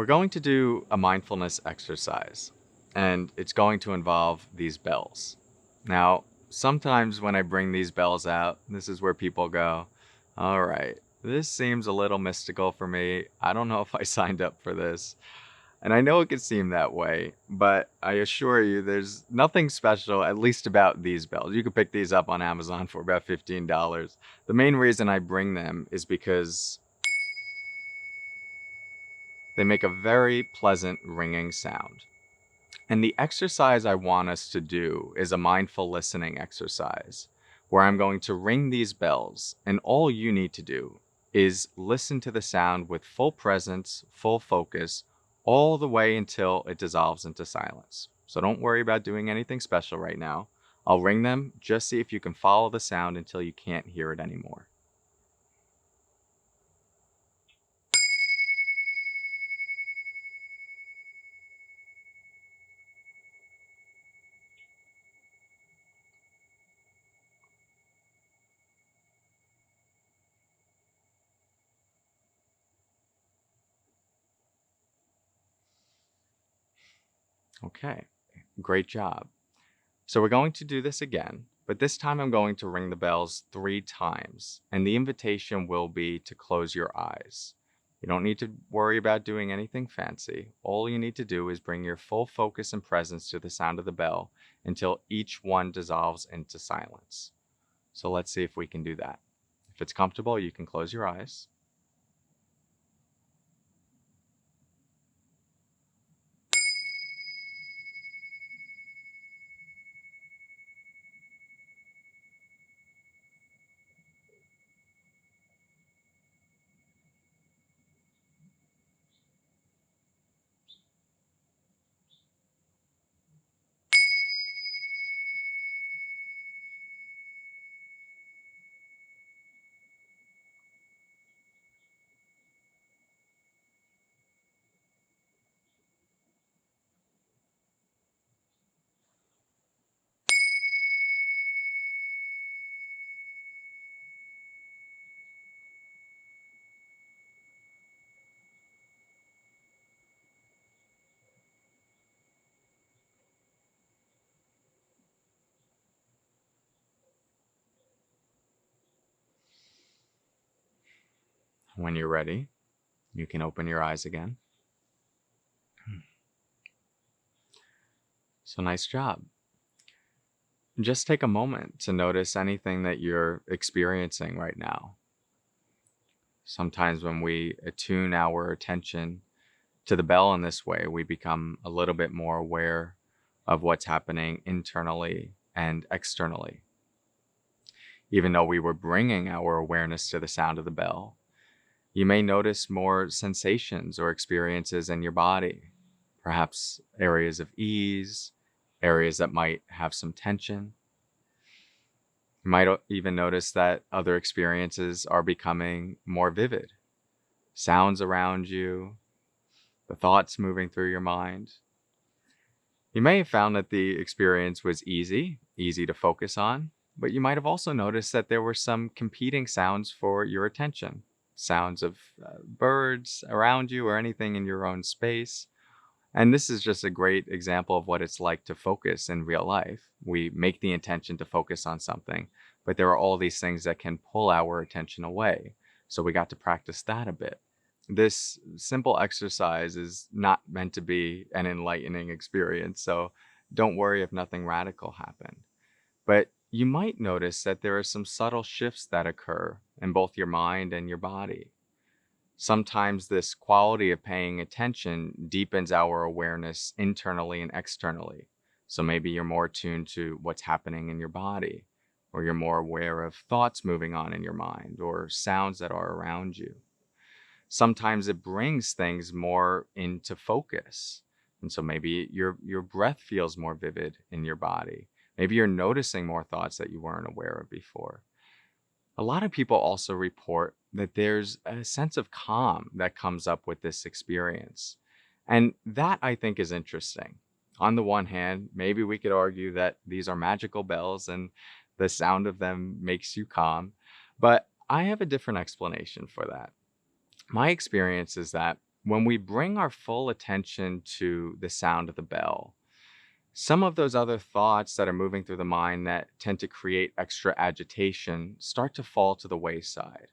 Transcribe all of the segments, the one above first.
going to do a mindfulness exercise, and it's going to involve these bells. Now, sometimes when I bring these bells out, this is where people go, all right, this seems a little mystical for me. I don't know if I signed up for this. And I know it could seem that way, but I assure you there's nothing special, at least about these bells. You could pick these up on Amazon for about $15. The main reason I bring them is because they make a very pleasant ringing sound. And the exercise I want us to do is a mindful listening exercise where I'm going to ring these bells, and all you need to do is listen to the sound with full presence, full focus, all the way until it dissolves into silence. So don't worry about doing anything special right now. I'll ring them, just see if you can follow the sound until you can't hear it anymore. Okay, great job. So we're going to do this again, but this time I'm going to ring the bells 3 times, and the invitation will be to close your eyes. You don't need to worry about doing anything fancy. All you need to do is bring your full focus and presence to the sound of the bell until each one dissolves into silence. So let's see if we can do that. If it's comfortable, you can close your eyes. When you're ready, you can open your eyes again. So nice job. Just take a moment to notice anything that you're experiencing right now. Sometimes when we attune our attention to the bell in this way, we become a little bit more aware of what's happening internally and externally. Even though we were bringing our awareness to the sound of the bell, you may notice more sensations or experiences in your body, perhaps areas of ease, areas that might have some tension. You might even notice that other experiences are becoming more vivid. Sounds around you, the thoughts moving through your mind. You may have found that the experience was easy to focus on, but you might have also noticed that there were some competing sounds for your attention. Sounds of birds around you or anything in your own space. And this is just a great example of what it's like to focus in real life. We make the intention to focus on something, but there are all these things that can pull our attention away. So we got to practice that a bit. This simple exercise is not meant to be an enlightening experience, so don't worry if nothing radical happened. But you might notice that there are some subtle shifts that occur in both your mind and your body. Sometimes this quality of paying attention deepens our awareness internally and externally. So maybe you're more attuned to what's happening in your body, or you're more aware of thoughts moving on in your mind, or sounds that are around you. Sometimes it brings things more into focus. And so maybe your breath feels more vivid in your body. Maybe you're noticing more thoughts that you weren't aware of before. A lot of people also report that there's a sense of calm that comes up with this experience. And that I think is interesting. On the one hand, maybe we could argue that these are magical bells and the sound of them makes you calm. But I have a different explanation for that. My experience is that When we bring our full attention to the sound of the bell, some of those other thoughts that are moving through the mind that tend to create extra agitation start to fall to the wayside.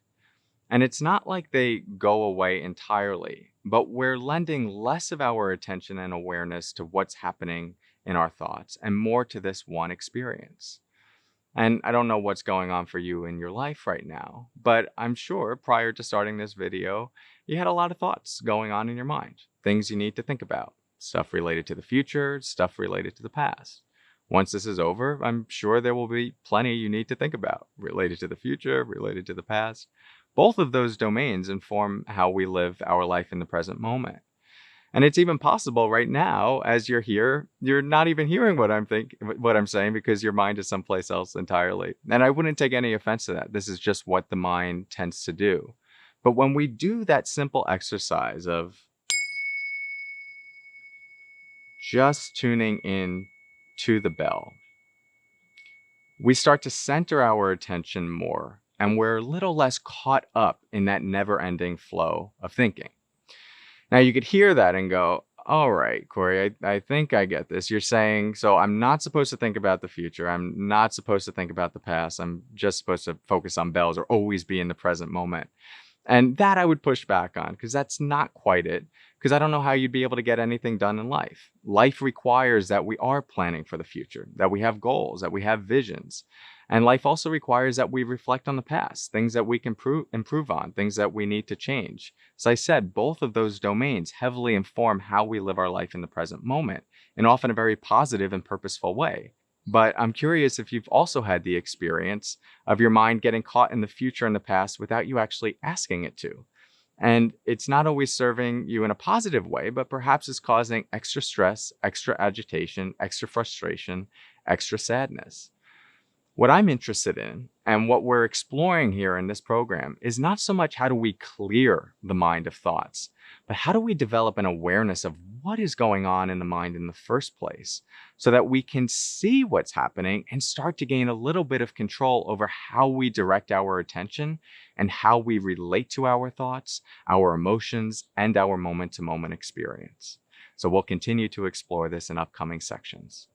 And it's not like they go away entirely, but we're lending less of our attention and awareness to what's happening in our thoughts and more to this one experience. And I don't know what's going on for you in your life right now, but I'm sure prior to starting this video, you had a lot of thoughts going on in your mind, things you need to think about, stuff related to the future, stuff related to the past. Once this is over, I'm sure there will be plenty you need to think about related to the future, related to the past. Both of those domains inform how we live our life in the present moment. And it's even possible right now, as you're here, you're not even hearing what I'm saying, because your mind is someplace else entirely. And I wouldn't take any offense to that. This is just what the mind tends to do. But when we do that simple exercise of just tuning in to the bell, we start to center our attention more, and we're a little less caught up in that never-ending flow of thinking. Now, you could hear that and go, all right, Cory, I think I get this. You're saying, so I'm not supposed to think about the future. I'm not supposed to think about the past. I'm just supposed to focus on bells or always be in the present moment. And that I would push back on, because that's not quite it. Because I don't know how you'd be able to get anything done in life. Life requires that we are planning for the future, that we have goals, that we have visions. And life also requires that we reflect on the past, things that we can improve on, things that we need to change. As I said, both of those domains heavily inform how we live our life in the present moment, and often a very positive and purposeful way. But I'm curious if you've also had the experience of your mind getting caught in the future and the past without you actually asking it to. And it's not always serving you in a positive way, but perhaps it's causing extra stress, extra agitation, extra frustration, extra sadness. What I'm interested in, and what we're exploring here in this program, is not so much how do we clear the mind of thoughts, but how do we develop an awareness of what is going on in the mind in the first place, so that we can see what's happening and start to gain a little bit of control over how we direct our attention and how we relate to our thoughts, our emotions, and our moment-to-moment experience. So we'll continue to explore this in upcoming sections.